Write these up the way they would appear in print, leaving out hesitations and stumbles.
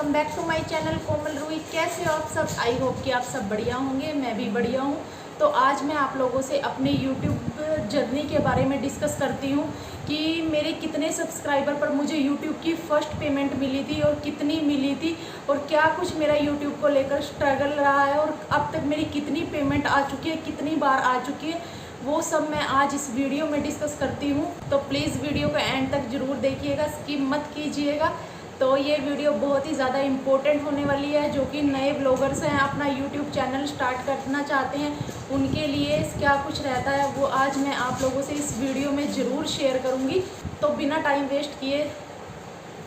Welcome back to my channel Komal Roohi. कैसे हो आप सब? आई होप कि आप सब बढ़िया होंगे, मैं भी बढ़िया हूँ। तो आज मैं आप लोगों से अपने यूट्यूब जर्नी के बारे में डिस्कस करती हूँ कि मेरे कितने सब्सक्राइबर पर मुझे यूट्यूब की फ़र्स्ट पेमेंट मिली थी और कितनी मिली थी, और क्या कुछ मेरा यूट्यूब को लेकर स्ट्रगल रहा है, और अब तक मेरी कितनी पेमेंट आ चुकी है, कितनी बार आ चुकी है, वो सब मैं आज इस वीडियो में डिस्कस करती हूँ। तो प्लीज़ वीडियो को एंड तक ज़रूर देखिएगा, स्किप मत कीजिएगा। तो ये वीडियो बहुत ही ज़्यादा इम्पोर्टेंट होने वाली है। जो कि नए ब्लॉगर्स हैं, अपना यूट्यूब चैनल स्टार्ट करना चाहते हैं, उनके लिए क्या कुछ रहता है वो आज मैं आप लोगों से इस वीडियो में ज़रूर शेयर करूँगी। तो बिना टाइम वेस्ट किए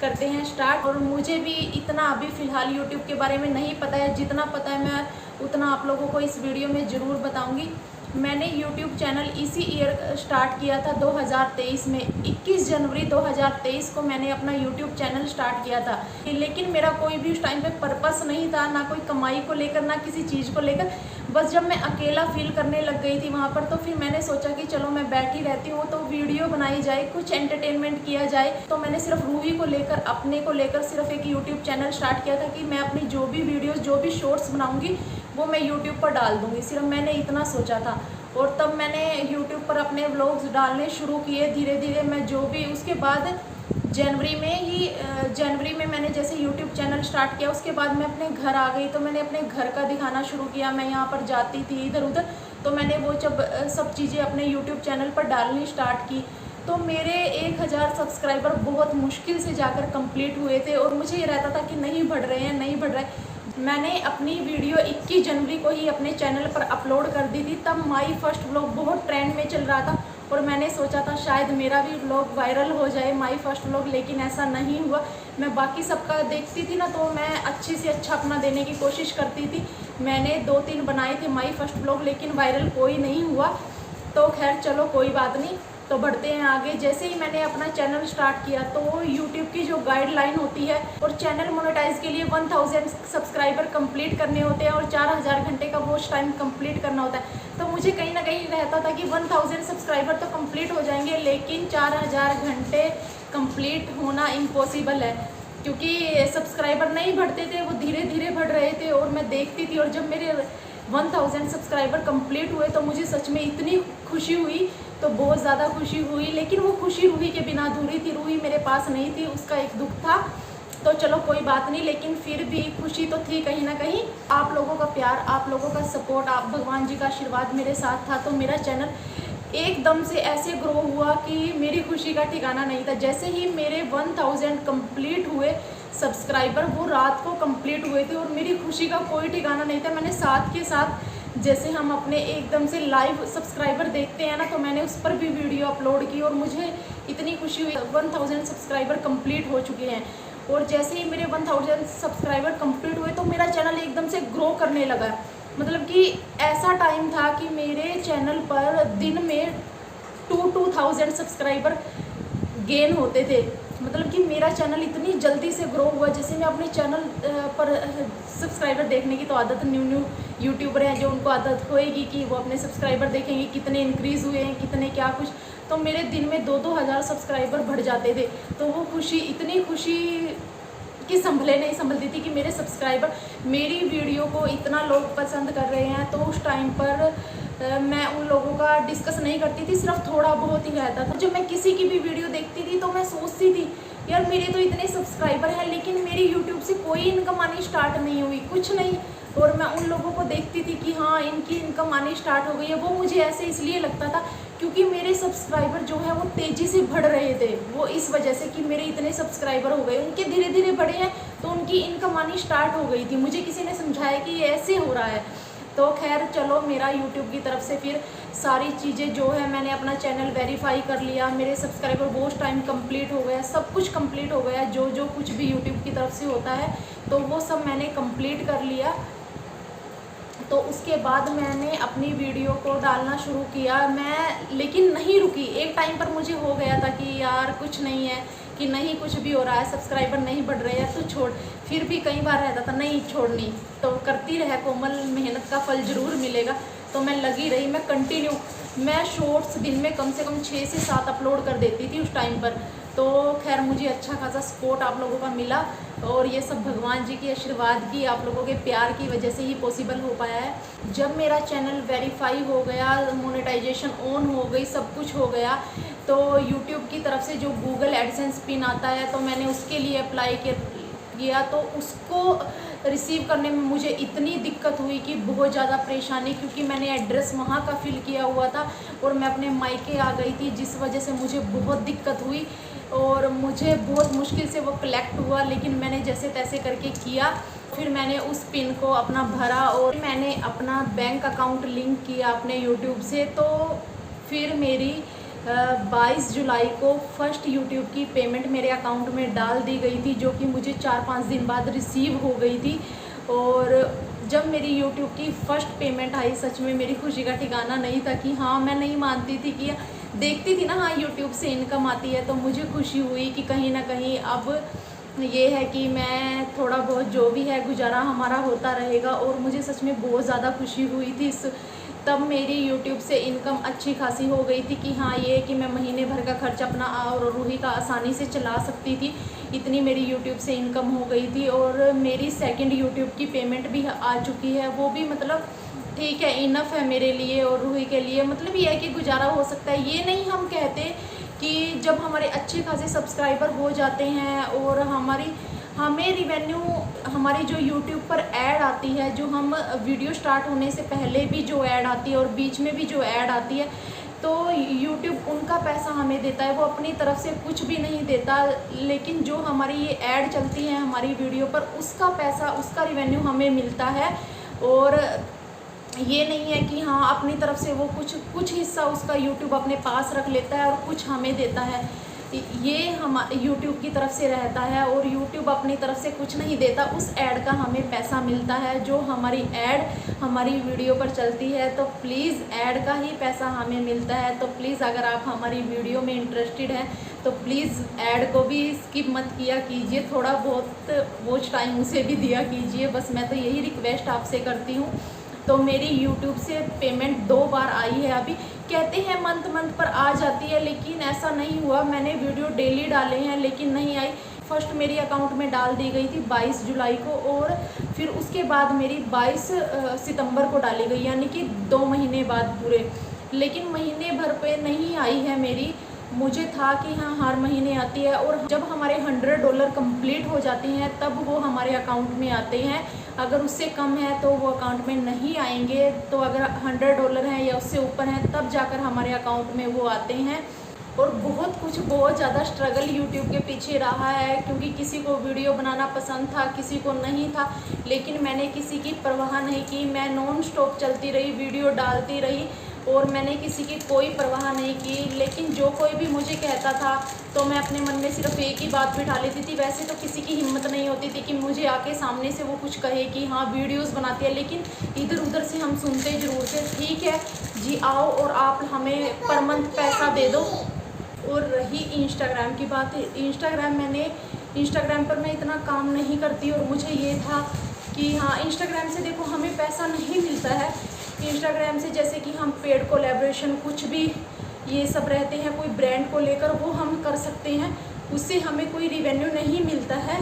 करते हैं स्टार्ट। और मुझे भी इतना अभी फ़िलहाल यूट्यूब के बारे में नहीं पता है, जितना पता है मैं उतना आप लोगों को इस वीडियो में ज़रूर बताऊँगी। मैंने YouTube चैनल इसी ईयर स्टार्ट किया था 2023 में। 21 जनवरी 2023 को मैंने अपना YouTube चैनल स्टार्ट किया था। लेकिन मेरा कोई भी उस टाइम पे पर्पस नहीं था, ना कोई कमाई को लेकर, ना किसी चीज़ को लेकर। बस जब मैं अकेला फील करने लग गई थी वहाँ पर, तो फिर मैंने सोचा कि चलो मैं बैठी रहती हूँ तो वीडियो बनाई जाए, कुछ एंटरटेनमेंट किया जाए। तो मैंने सिर्फ रूही को लेकर, अपने को लेकर सिर्फ एक YouTube चैनल स्टार्ट किया था कि मैं अपनी जो भी वीडियोज़, जो भी शॉर्ट्स बनाऊँगी वो मैं YouTube पर डाल दूँगी। सिर्फ मैंने इतना सोचा था। और तब मैंने YouTube पर अपने व्लॉग्स डालने शुरू किए धीरे धीरे। मैं जो भी, उसके बाद जनवरी में मैंने जैसे YouTube चैनल स्टार्ट किया, उसके बाद मैं अपने घर आ गई। तो मैंने अपने घर का दिखाना शुरू किया। मैं यहाँ पर जाती थी इधर उधर, तो मैंने वो जब सब चीज़ें अपने YouTube चैनल पर डालनी स्टार्ट की, तो मेरे 1000 सब्सक्राइबर बहुत मुश्किल से जाकर कंप्लीट हुए थे। और मुझे ये रहता था कि नहीं बढ़ रहे हैं, नहीं बढ़ रहे हैं। मैंने अपनी वीडियो 21 जनवरी को ही अपने चैनल पर अपलोड कर दी थी। तब माई फर्स्ट व्लॉग बहुत ट्रेंड में चल रहा था, और मैंने सोचा था शायद मेरा भी व्लॉग वायरल हो जाए, माई फर्स्ट व्लॉग। लेकिन ऐसा नहीं हुआ। मैं बाकी सबका देखती थी ना, तो मैं अच्छे से अच्छा अपना देने की कोशिश करती थी। मैंने 2-3 बनाए थे माई फर्स्ट व्लॉग, लेकिन वायरल कोई नहीं हुआ। तो खैर चलो कोई बात नहीं, तो बढ़ते हैं आगे। जैसे ही मैंने अपना चैनल स्टार्ट किया, तो YouTube की जो गाइडलाइन होती है, और चैनल मोनेटाइज के लिए 1000 सब्सक्राइबर कंप्लीट करने होते हैं और 4000 घंटे का वॉच टाइम कंप्लीट करना होता है। तो मुझे कहीं ना कहीं रहता था कि 1000 सब्सक्राइबर तो कंप्लीट हो जाएंगे, लेकिन 4000 घंटे कंप्लीट होना इम्पॉसिबल है, क्योंकि सब्सक्राइबर नहीं बढ़ते थे, वो धीरे धीरे बढ़ रहे थे। और मैं देखती थी, और जब मेरे 1000 सब्सक्राइबर कंप्लीट हुए तो मुझे सच में इतनी खुशी हुई, तो बहुत ज़्यादा खुशी हुई। लेकिन वो खुशी रूही के बिना अधूरी थी। रूही मेरे पास नहीं थी, उसका एक दुख था। तो चलो कोई बात नहीं, लेकिन फिर भी खुशी तो थी कहीं ना कहीं। आप लोगों का प्यार, आप लोगों का सपोर्ट, आप भगवान जी का आशीर्वाद मेरे साथ था, तो मेरा चैनल एकदम से ऐसे ग्रो हुआ कि मेरी खुशी का ठिकाना नहीं था। जैसे ही मेरे 1000 कंप्लीट हुए सब्सक्राइबर, वो रात को कंप्लीट हुए थे, और मेरी खुशी का कोई ठिकाना नहीं था। मैंने साथ के साथ, जैसे हम अपने एकदम से लाइव सब्सक्राइबर देखते हैं ना, तो मैंने उस पर भी वीडियो अपलोड की, और मुझे इतनी खुशी हुई। 1000 सब्सक्राइबर कंप्लीट हो चुके हैं। और जैसे ही मेरे 1000 सब्सक्राइबर कंप्लीट हुए, तो मेरा चैनल एकदम से ग्रो करने लगा। मतलब कि ऐसा टाइम था कि मेरे चैनल पर दिन में 2000 सब्सक्राइबर गेन होते थे। मतलब कि मेरा चैनल इतनी जल्दी से ग्रो हुआ। जैसे मैं अपने चैनल पर सब्सक्राइबर देखने की तो आदत, न्यू यूट्यूबर हैं जो, उनको आदत होएगी कि वो अपने सब्सक्राइबर देखेंगे कितने इंक्रीज़ हुए हैं, कितने क्या कुछ। तो मेरे दिन में 2-2 हज़ार सब्सक्राइबर बढ़ जाते थे। तो वो खुशी, इतनी खुशी कि संभले नहीं संभलती थी कि मेरे सब्सक्राइबर मेरी वीडियो को इतना लोग पसंद कर रहे हैं। तो उस टाइम पर मैं उन लोगों का डिस्कस नहीं करती थी, सिर्फ थोड़ा बहुत ही रहता था। जब मैं किसी की भी वीडियो देखती थी, तो मैं सोचती थी यार मेरे तो इतने सब्सक्राइबर हैं, लेकिन मेरी यूट्यूब से कोई इनकम आनी स्टार्ट नहीं हुई, कुछ नहीं। और मैं उन लोगों को देखती थी कि हाँ इनकी इनकम आनी स्टार्ट हो गई है। वो मुझे ऐसे इसलिए लगता था क्योंकि मेरे सब्सक्राइबर जो है वो तेज़ी से बढ़ रहे थे। वो इस वजह से कि मेरे इतने सब्सक्राइबर हो गए, उनके धीरे धीरे बढ़े हैं, तो उनकी इनकम आनी स्टार्ट हो गई थी। मुझे किसी ने समझाया कि ये ऐसे हो रहा है। तो खैर चलो, मेरा यूट्यूब की तरफ से फिर सारी चीज़ें जो है, मैंने अपना चैनल वेरीफाई कर लिया, मेरे सब्सक्राइबर वॉच टाइम कंप्लीट हो गया, सब कुछ कंप्लीट हो गया। जो जो कुछ भी यूट्यूब की तरफ से होता है, तो वो सब मैंने कंप्लीट कर लिया। तो उसके बाद मैंने अपनी वीडियो को डालना शुरू किया। मैं लेकिन नहीं रुकी। एक टाइम पर मुझे हो गया था कि यार कुछ नहीं है, कि नहीं कुछ भी हो रहा है, सब्सक्राइबर नहीं बढ़ रहे हैं तो छोड़। फिर भी कई बार रहता था नहीं छोड़नी, तो करती रहे कोमल, मेहनत का फल ज़रूर मिलेगा। तो मैं लगी रही, मैं कंटिन्यू, मैं शॉर्ट्स दिन में कम से कम 6 से 7 अपलोड कर देती थी उस टाइम पर। तो खैर मुझे अच्छा खासा सपोर्ट आप लोगों का मिला। और ये सब भगवान जी की आशीर्वाद की, आप लोगों के प्यार की वजह से ही पॉसिबल हो पाया है। जब मेरा चैनल वेरीफाई हो गया, मोनेटाइजेशन ऑन हो गई, सब कुछ हो गया, तो यूट्यूब की तरफ से जो गूगल एडसेंस पिन आता है, तो मैंने उसके लिए अप्लाई किया। तो उसको रिसीव करने में मुझे इतनी दिक्कत हुई कि बहुत ज़्यादा परेशानी, क्योंकि मैंने एड्रेस वहाँ का फिल किया हुआ था और मैं अपने मायके आ गई थी, जिस वजह से मुझे बहुत दिक्कत हुई और मुझे बहुत मुश्किल से वो कलेक्ट हुआ। लेकिन मैंने जैसे तैसे करके किया, फिर मैंने उस पिन को अपना भरा और मैंने अपना बैंक अकाउंट लिंक किया अपने यूट्यूब से। तो फिर मेरी 22 जुलाई को फर्स्ट यूट्यूब की पेमेंट मेरे अकाउंट में डाल दी गई थी, जो कि मुझे 4-5 दिन बाद रिसीव हो गई थी। और जब मेरी यूट्यूब की फ़र्स्ट पेमेंट आई, सच में मेरी खुशी का ठिकाना नहीं था कि हाँ, मैं नहीं मानती थी कि देखती थी ना हाँ यूट्यूब से इनकम आती है, तो मुझे खुशी हुई कि कहीं ना कहीं अब ये है कि मैं थोड़ा बहुत जो भी है गुजारा हमारा होता रहेगा। और मुझे सच में बहुत ज़्यादा खुशी हुई थी तब मेरी यूट्यूब से इनकम अच्छी खासी हो गई थी कि हाँ, ये कि मैं महीने भर का खर्च अपना और रूही का आसानी से चला सकती थी, इतनी मेरी यूट्यूब से इनकम हो गई थी। और मेरी सेकंड यूट्यूब की पेमेंट भी आ चुकी है, वो भी मतलब ठीक है, इनफ है मेरे लिए और रूही के लिए, मतलब ये है कि गुजारा हो सकता है। ये नहीं हम कहते कि जब हमारे अच्छे खासे सब्सक्राइबर हो जाते हैं और हमें रिवेन्यू, हमारी जो यूट्यूब पर ऐड आती है, जो हम वीडियो स्टार्ट होने से पहले भी जो ऐड आती है और बीच में भी जो ऐड आती है, तो यूट्यूब उनका पैसा हमें देता है, वो अपनी तरफ से कुछ भी नहीं देता। लेकिन जो हमारी ये ऐड चलती है हमारी वीडियो पर, उसका पैसा, उसका रिवेन्यू हमें मिलता है। और ये नहीं है कि हाँ, अपनी तरफ से वो कुछ हिस्सा उसका यूट्यूब अपने पास रख लेता है और कुछ हमें देता है, ये हम यूट्यूब की तरफ से रहता है। और यूट्यूब अपनी तरफ से कुछ नहीं देता, उस ऐड का हमें पैसा मिलता है, जो हमारी ऐड हमारी वीडियो पर चलती है, तो प्लीज़ ऐड का ही पैसा हमें मिलता है। तो प्लीज़ अगर आप हमारी वीडियो में इंटरेस्टेड हैं तो प्लीज़ ऐड को भी स्किप मत किया कीजिए, थोड़ा बहुत वॉच टाइम उसे भी दिया कीजिए, बस मैं तो यही रिक्वेस्ट आपसे करती हूँ। तो मेरी यूट्यूब से पेमेंट 2 बार आई है, अभी कहते हैं मंथ पर आ जाती है, लेकिन ऐसा नहीं हुआ। मैंने वीडियो डेली डाले हैं लेकिन नहीं आई। फर्स्ट मेरी अकाउंट में डाल दी गई थी 22 जुलाई को और फिर उसके बाद मेरी 22 सितंबर को डाली गई, यानी कि 2 महीने बाद पूरे। लेकिन महीने भर पे नहीं आई है मेरी, मुझे था कि हाँ, हर महीने आती है। और जब हमारे $100 कंप्लीट हो जाते हैं तब वो हमारे अकाउंट में आते हैं, अगर उससे कम है तो वो अकाउंट में नहीं आएंगे। तो अगर $100 हैं या उससे ऊपर हैं तब जाकर हमारे अकाउंट में वो आते हैं। और बहुत ज़्यादा स्ट्रगल यूट्यूब के पीछे रहा है, क्योंकि किसी को वीडियो बनाना पसंद था, किसी को नहीं था, लेकिन मैंने किसी की परवाह नहीं की। मैं नॉन स्टॉप चलती रही, वीडियो डालती रही और मैंने किसी की कोई परवाह नहीं की। लेकिन जो कोई भी मुझे कहता था तो मैं अपने मन में सिर्फ एक ही बात बिठा लेती थी। वैसे तो किसी की हिम्मत नहीं होती थी कि मुझे आके सामने से वो कुछ कहे कि हाँ, वीडियोस बनाती है, लेकिन इधर उधर से हम सुनते ज़रूर थे, ठीक है जी, आओ और आप हमें पर मंथ पैसा दे दो। और रही इंस्टाग्राम की बात, इंस्टाग्राम पर मैं इतना काम नहीं करती और मुझे ये था कि हाँ, इंस्टाग्राम से देखो हमें पैसा नहीं मिलता है। इंस्टाग्राम से जैसे कि हम पेड कोलैबोरेशन कुछ भी ये सब रहते हैं, कोई ब्रांड को लेकर वो हम कर सकते हैं, उससे हमें कोई रिवेन्यू नहीं मिलता है।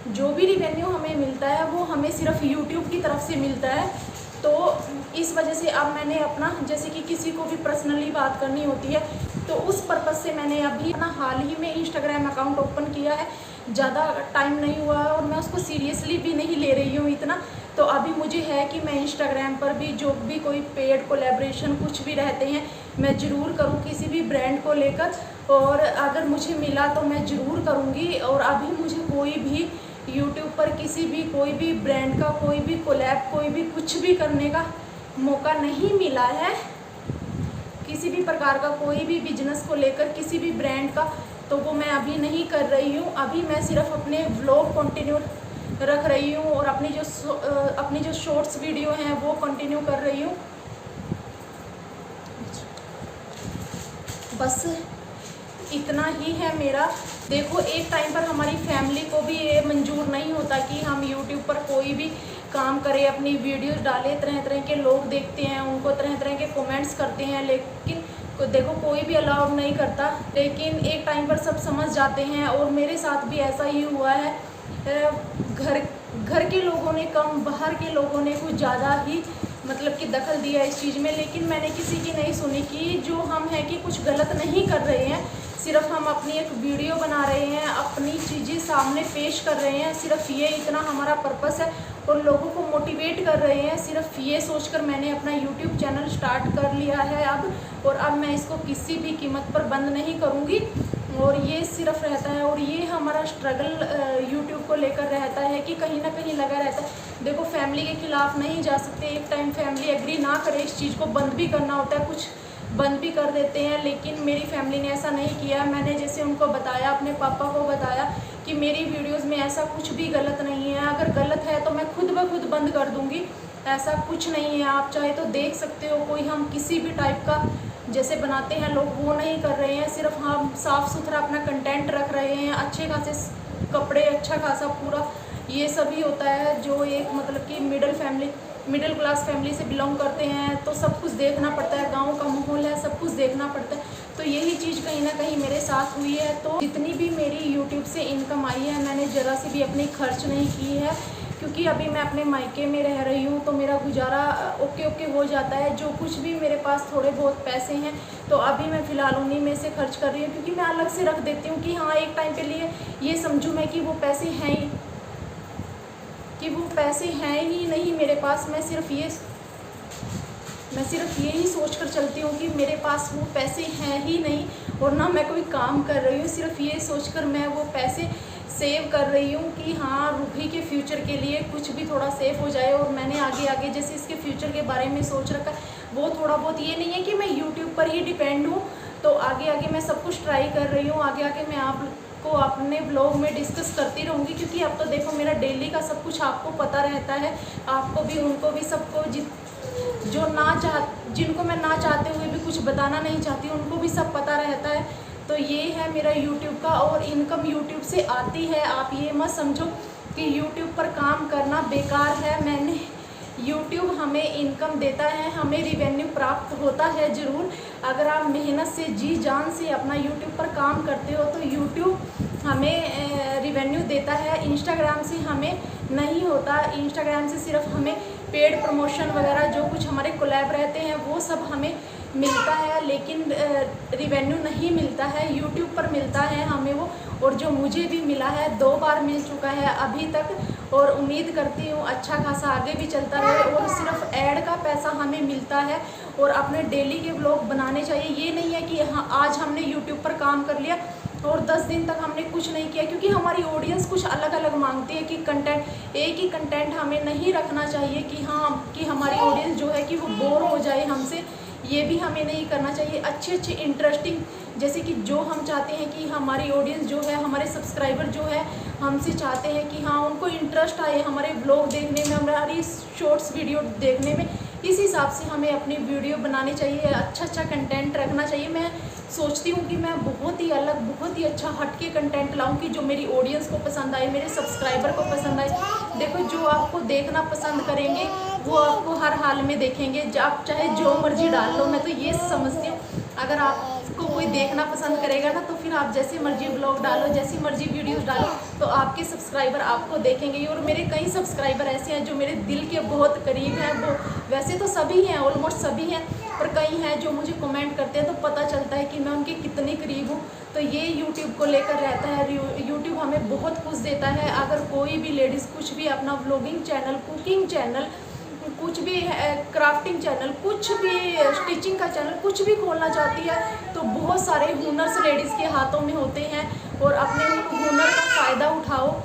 जो भी रिवेन्यू हमें मिलता है वो हमें सिर्फ यूट्यूब की तरफ से मिलता है। तो इस वजह से अब मैंने अपना, जैसे कि किसी को भी पर्सनली बात करनी होती है, तो उस पर्पज़ से मैंने अभी अपना हाल ही में इंस्टाग्राम अकाउंट ओपन किया है। ज़्यादा टाइम नहीं हुआ है और मैं उसको सीरियसली भी नहीं ले रही हूँ इतना। तो अभी मुझे है कि मैं इंस्टाग्राम पर भी जो भी कोई पेड कोलैबोरेशन कुछ भी रहते हैं मैं ज़रूर करूँ किसी भी ब्रांड को लेकर, और अगर मुझे मिला तो मैं ज़रूर करूँगी। और अभी मुझे कोई भी यूट्यूब पर किसी भी कोई भी ब्रांड का कोई भी कोलैब, कोई भी कुछ भी करने का मौका नहीं मिला है, किसी भी प्रकार का कोई भी बिजनेस को लेकर किसी भी ब्रांड का, तो वो मैं अभी नहीं कर रही हूँ। अभी मैं सिर्फ अपने व्लॉग कंटिन्यू रख रही हूँ और अपनी जो शॉर्ट्स वीडियो हैं वो कंटिन्यू कर रही हूँ। बस इतना ही है मेरा। देखो, एक टाइम पर हमारी फैमिली को भी ये मंजूर नहीं होता कि हम यूट्यूब पर कोई भी काम करें, अपनी वीडियोस डालें, तरह तरह के लोग देखते हैं, उनको तरह तरह के कमेंट्स करते हैं, लेकिन देखो कोई भी अलाउ नहीं करता। लेकिन एक टाइम पर सब समझ जाते हैं और मेरे साथ भी ऐसा ही हुआ है घर के लोगों ने कम, बाहर के लोगों ने कुछ ज़्यादा ही मतलब कि दखल दिया इस चीज़ में, लेकिन मैंने किसी की नहीं सुनी कि जो हम हैं कि कुछ गलत नहीं कर रहे हैं, सिर्फ हम अपनी एक वीडियो बना रहे हैं, अपनी चीज़ें सामने पेश कर रहे हैं, सिर्फ ये इतना हमारा पर्पस है और लोगों को मोटिवेट कर रहे हैं। सिर्फ ये सोचकर मैंने अपना यूट्यूब चैनल स्टार्ट कर लिया है अब, और अब मैं इसको किसी भी कीमत पर बंद नहीं करूँगी। और ये सिर्फ रहता है, और ये हमारा स्ट्रगल यूट्यूब को लेकर रहता है कि कहीं ना कहीं लगा रहता है। देखो, फैमिली के खिलाफ नहीं जा सकते, एक टाइम फैमिली एग्री ना करे, इस चीज़ को बंद भी करना होता है, कुछ बंद भी कर देते हैं, लेकिन मेरी फैमिली ने ऐसा नहीं किया। मैंने जैसे उनको बताया, अपने पापा को बताया कि मेरी वीडियोज़ में ऐसा कुछ भी गलत नहीं है, अगर गलत है तो मैं खुद ब खुद बंद कर दूँगी, ऐसा कुछ नहीं है। आप चाहे तो देख सकते हो, कोई हम किसी भी टाइप का जैसे बनाते हैं लोग वो नहीं कर रहे हैं, सिर्फ हम साफ़ सुथरा अपना कंटेंट रख रहे हैं, अच्छे खासे कपड़े, अच्छा खासा पूरा ये सभी होता है। जो एक मतलब कि मिडिल क्लास फैमिली से बिलोंग करते हैं तो सब कुछ देखना पड़ता है, गांव का माहौल है, सब कुछ देखना पड़ता है। तो यही चीज़ कहीं ना कहीं मेरे साथ हुई है। तो जितनी भी मेरी यूट्यूब से इनकम आई है, मैंने ज़रा सी भी अपनी खर्च नहीं की है, क्योंकि अभी मैं अपने मायके में रह रही हूँ तो मेरा गुजारा ओके हो जाता है। जो कुछ भी मेरे पास थोड़े बहुत पैसे हैं तो अभी मैं फ़िलहाल उन्हीं में से खर्च कर रही हूँ, क्योंकि मैं अलग से रख देती हूँ कि हाँ, एक टाइम के लिए ये समझूँ मैं कि वो पैसे हैं ही नहीं मेरे पास। मैं सिर्फ यही सोच कर चलती हूँ कि मेरे पास वो पैसे हैं ही नहीं, और ना मैं कोई काम कर रही हूँ, सिर्फ ये सोचकर मैं वो पैसे सेव कर रही हूँ कि हाँ, रूही के फ्यूचर के लिए कुछ भी थोड़ा सेव हो जाए। और मैंने आगे जैसे इसके फ्यूचर के बारे में सोच रखा, वो थोड़ा बहुत, ये नहीं है कि मैं यूट्यूब पर ही डिपेंड हूँ। तो आगे मैं सब कुछ ट्राई कर रही हूँ, आगे मैं आपको अपने ब्लॉग में डिस्कस करती रहूँगी, क्योंकि अब तो देखो मेरा डेली का सब कुछ आपको पता रहता है, आपको भी, उनको भी, सबको, जिनको मैं ना चाहते हुए भी कुछ बताना नहीं चाहती उनको भी सब पता रहता है। तो ये है मेरा यूट्यूब का, और इनकम यूट्यूब से आती है। आप ये मत समझो कि यूट्यूब पर काम करना बेकार है। यूट्यूब हमें इनकम देता है, हमें रिवेन्यू प्राप्त होता है ज़रूर। अगर आप मेहनत से, जी जान से अपना यूट्यूब पर काम करते हो तो यूट्यूब हमें रिवेन्यू देता है। इंस्टाग्राम से हमें नहीं होता, इंस्टाग्राम से सिर्फ हमें पेड प्रमोशन वगैरह जो कुछ हमारे कोलैब रहते हैं वो सब हमें मिलता है, लेकिन रिवेन्यू नहीं मिलता है, यूट्यूब पर मिलता है हमें वो। और जो मुझे भी मिला है, 2 बार मिल चुका है अभी तक, और उम्मीद करती हूँ अच्छा खासा आगे भी चलता रहे। और सिर्फ ऐड का पैसा हमें मिलता है, और अपने डेली के व्लॉग बनाने चाहिए। ये नहीं है कि हाँ, आज हमने यूट्यूब पर काम कर लिया और 10 दिन तक हमने कुछ नहीं किया, क्योंकि हमारी ऑडियंस कुछ अलग अलग मांगती है कि कंटेंट, एक ही कंटेंट हमें नहीं रखना चाहिए कि हाँ, कि हमारी ऑडियंस जो है कि वो बोर हो जाए हमसे, ये भी हमें नहीं करना चाहिए। अच्छे इंटरेस्टिंग, जैसे कि जो हम चाहते हैं कि हमारी ऑडियंस जो है, हमारे सब्सक्राइबर जो है हमसे चाहते हैं कि हाँ, उनको इंटरेस्ट आए हमारे ब्लॉग देखने में, हमारी शॉर्ट्स वीडियो देखने में, इस हिसाब से हमें अपनी वीडियो बनानी चाहिए, अच्छा कंटेंट रखना चाहिए। मैं सोचती हूँ कि मैं बहुत ही अलग, बहुत ही अच्छा हटके कंटेंट लाऊं कि जो मेरी ऑडियंस को पसंद आए, मेरे सब्सक्राइबर को पसंद आए। देखो, जो आपको देखना पसंद करेंगे वो आपको हर हाल में देखेंगे, आप चाहे जो मर्जी डाल लो। मैं तो ये समझती हूँ, अगर आपको कोई देखना पसंद करेगा ना, तो फिर आप जैसे मर्जी ब्लॉग डालो, जैसी मर्जी वीडियोस डालो, तो आपके सब्सक्राइबर आपको देखेंगे। और मेरे कई सब्सक्राइबर ऐसे हैं जो मेरे दिल के बहुत करीब हैं। वो वैसे तो सभी हैं, ऑलमोस्ट सभी हैं, पर कई हैं जो मुझे कमेंट करते हैं, तो पता चलता है कि मैं उनके कितने करीब हूँ। तो ये यूट्यूब को लेकर रहता है। यूट्यूब हमें बहुत कुछ देता है। अगर कोई भी लेडीज़ कुछ भी अपना व्लॉगिंग चैनल, कुकिंग चैनल, कुछ भी क्राफ्टिंग चैनल, कुछ भी स्टिचिंग का चैनल, कुछ भी खोलना चाहती है, तो बहुत सारे हुनर्स लेडीज़ के हाथों में होते हैं। और अपने हुनर का फ़ायदा उठाओ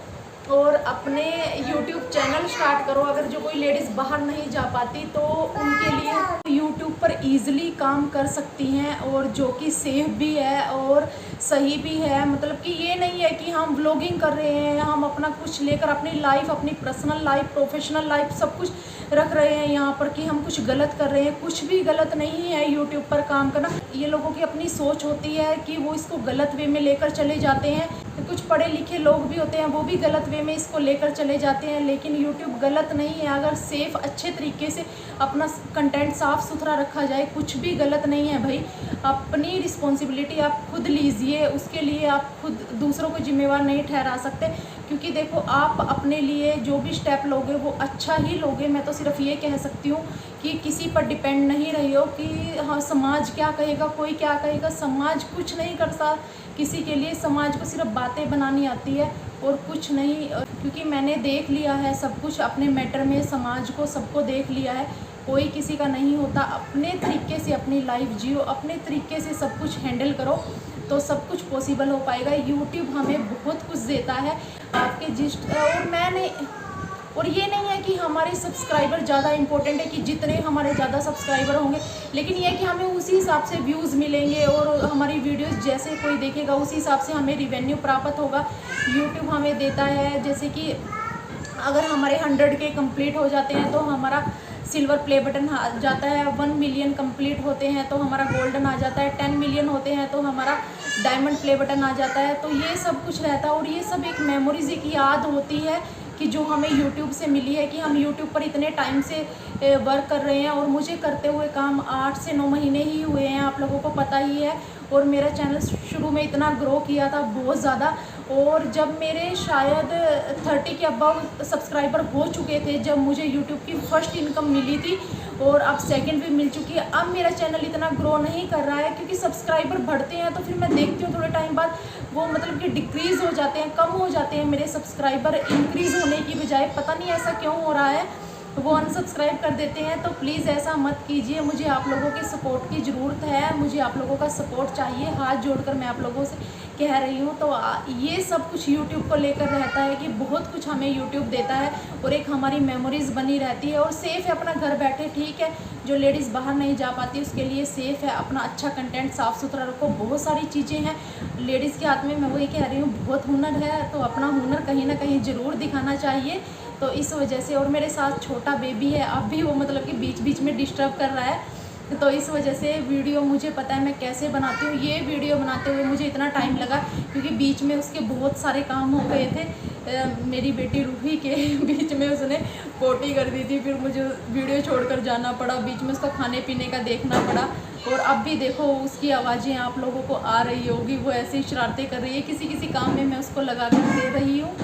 और अपने यूट्यूब चैनल स्टार्ट करो। अगर जो कोई लेडीज़ बाहर नहीं जा पाती तो उनके लिए यूट्यूब पर ईज़िली काम कर सकती हैं, और जो कि सेफ भी है और सही भी है। मतलब कि ये नहीं है कि हम व्लॉगिंग कर रहे हैं, हम अपना कुछ लेकर अपनी लाइफ, अपनी पर्सनल लाइफ, प्रोफेशनल लाइफ सब कुछ रख रहे हैं यहाँ पर, कि हम कुछ गलत कर रहे हैं। कुछ भी गलत नहीं है यूट्यूब पर काम करना। ये लोगों की अपनी सोच होती है कि वो इसको गलत वे में लेकर चले जाते हैं। कुछ पढ़े लिखे लोग भी होते हैं, वो भी गलत वे में इसको लेकर चले जाते हैं। लेकिन यूट्यूब गलत नहीं है, अगर सेफ़ अच्छे तरीके से अपना कंटेंट साफ़ सुथरा रखा जाए, कुछ भी गलत नहीं है भाई। अपनी रिस्पॉन्सिबिलिटी आप खुद लीजिए, उसके लिए आप खुद दूसरों को जिम्मेवार नहीं ठहरा सकते। क्योंकि देखो, आप अपने लिए जो भी स्टेप लोगे वो अच्छा ही लोगे। मैं तो सिर्फ ये कह सकती हूँ कि किसी पर डिपेंड नहीं रही हो कि हाँ समाज क्या कहेगा, कोई क्या कहेगा। समाज कुछ नहीं करता किसी के लिए, समाज को सिर्फ बातें बनानी आती है और कुछ नहीं। क्योंकि मैंने देख लिया है सब कुछ अपने मैटर में, समाज को सबको देख लिया है, कोई किसी का नहीं होता। अपने तरीके से अपनी लाइफ जियो, अपने तरीके से सब कुछ हैंडल करो तो सब कुछ पॉसिबल हो पाएगा। यूट्यूब हमें बहुत कुछ देता है आपके और ये नहीं है कि हमारे सब्सक्राइबर ज़्यादा इम्पोर्टेंट है कि जितने हमारे ज़्यादा सब्सक्राइबर होंगे, लेकिन ये है कि हमें उसी हिसाब से व्यूज़ मिलेंगे और हमारी वीडियोस जैसे कोई देखेगा उसी हिसाब से हमें रिवेन्यू प्राप्त होगा। यूट्यूब हमें देता है, जैसे कि अगर हमारे 100 के कंप्लीट हो जाते हैं तो हमारा सिल्वर प्ले बटन आ जाता है, 1 मिलियन कंप्लीट होते हैं तो हमारा गोल्डन आ जाता है, 10 मिलियन होते हैं तो हमारा डायमंड प्ले बटन आ जाता है। तो ये सब कुछ रहता है और ये सब एक मेमोरीज, एक याद होती है कि जो हमें यूट्यूब से मिली है, कि हम यूट्यूब पर इतने टाइम से वर्क कर रहे हैं। और मुझे करते हुए काम 8 से 9 महीने ही हुए हैं, आप लोगों को पता ही है। और मेरा चैनल शुरू में इतना ग्रो किया था बहुत ज़्यादा, और जब मेरे शायद 30 के अबव सब्सक्राइबर हो चुके थे, जब मुझे यूट्यूब की फ़र्स्ट इनकम मिली थी और अब सेकंड भी मिल चुकी है। अब मेरा चैनल इतना ग्रो नहीं कर रहा है क्योंकि सब्सक्राइबर बढ़ते हैं तो फिर मैं देखती हूँ थोड़े टाइम बाद वो मतलब कि डिक्रीज़ हो जाते हैं, कम हो जाते हैं मेरे सब्सक्राइबर, इंक्रीज़ होने की बजाय। पता नहीं ऐसा क्यों हो रहा है, वो अनसब्सक्राइब कर देते हैं। तो प्लीज़ ऐसा मत कीजिए, मुझे आप लोगों के सपोर्ट की ज़रूरत है, मुझे आप लोगों का सपोर्ट चाहिए। हाथ जोड़कर मैं आप लोगों से कह रही हूँ। तो ये सब कुछ यूट्यूब को लेकर रहता है कि बहुत कुछ हमें यूट्यूब देता है और एक हमारी मेमोरीज़ बनी रहती है और सेफ़ है अपना घर बैठे। ठीक है, जो लेडीज़ बाहर नहीं जा पाती उसके लिए सेफ़ है, अपना अच्छा कंटेंट साफ़ सुथरा रखो। बहुत सारी चीज़ें हैं लेडीज़ के हाथ में, मैं वही कह रही हूँ, बहुत हुनर है, तो अपना हुनर कहीं ना कहीं ज़रूर दिखाना चाहिए। तो इस वजह से, और मेरे साथ छोटा बेबी है, अब भी वो मतलब कि बीच बीच में डिस्टर्ब कर रहा है, तो इस वजह से वीडियो मुझे पता है मैं कैसे बनाती हूँ। ये वीडियो बनाते हुए मुझे इतना टाइम लगा क्योंकि बीच में उसके बहुत सारे काम हो गए थे। मेरी बेटी रूही के बीच में उसने पोटी कर दी थी, फिर मुझे वीडियो छोड़कर जाना पड़ा, बीच में उसका खाने पीने का देखना पड़ा। और अब भी देखो उसकी आवाज़ें आप लोगों को आ रही होगी, वो ऐसी शरारतें कर रही है, किसी किसी काम में मैं उसको लगा कर दे रही हूँ।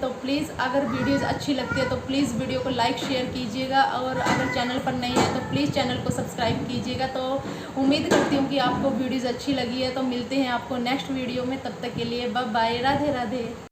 तो प्लीज़ अगर वीडियोस अच्छी लगती है तो प्लीज़ वीडियो को लाइक शेयर कीजिएगा, और अगर चैनल पर नहीं है तो प्लीज़ चैनल को सब्सक्राइब कीजिएगा। तो उम्मीद करती हूँ कि आपको वीडियोस अच्छी लगी है। तो मिलते हैं आपको नेक्स्ट वीडियो में, तब तक के लिए बाय बाय, राधे राधे।